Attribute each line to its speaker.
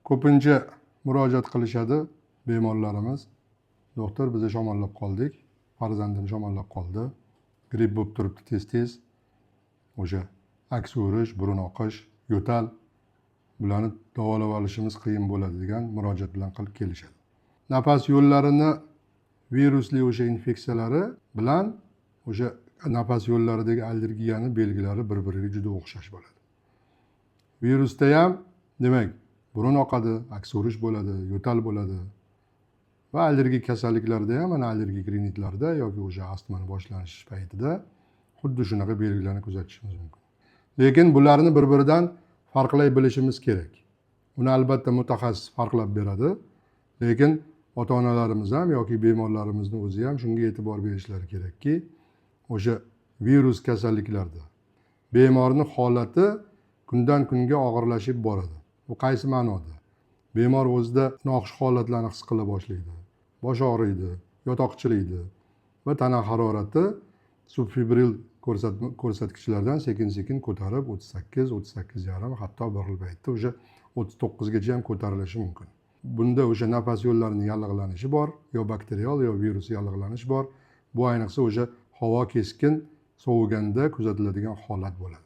Speaker 1: Ko'pincha murojaat qilishadi bemorlarimiz. Doktor, biz shamollab qoldik. Farzandim shamollab qoldi. Gripp bo'lib turibdi tez-tez. O'sha aks o'rish, burun oqish, yo'tal bularni davolab olishimiz qiyin bo'ladi degan murojaat bilan qilib kelishadi. Nafas yo'llarini virusli o'sha infeksiyalari bilan o'sha nafas yo'llaridagi allergiyani belgilari bir-biriga juda o'xshash bo'ladi. Virusda ham demak, burun oqadi, aks o'rish bo'ladi, yo'tal bo'ladi. Va allergik kasalliklarda ham mana allergik rinitlarda yoki o'sha astmani boshlanish paytida xuddi shunaqa belgilarni kuzatishimiz mumkin. Lekin bularni bir-biridan farqlay bilishimiz kerak. Uni albatta mutaxassis farqlab beradi. Lekin ota-onalarimiz ham yoki bemorlarimizning o'zi ham shunga e'tibor berishlari kerakki, o'sha virus kasalliklarda bemorning holati kundan kunga og'irlashib boradi. Bu qaysi ma'noda? Bemor o'zida noxush holatlarni his qila boshlaydi. Bosh og'riydi, yotoqchilaydi va tana harorati subfibril ko'rsatkichlardan sekin-sekin ko'tarib 38, 38,5 hatto bir xil paytda o'sha 39 gacha ham ko'tarilishi mumkin. Bunda o'sha nafas yo'llarining yallig'lanishi bor, yo bakterial yo virus yallig'lanishi bor. Bu ayniqsa o'sha havo keskin sovuganda kuzatiladigan holat bo'ladi.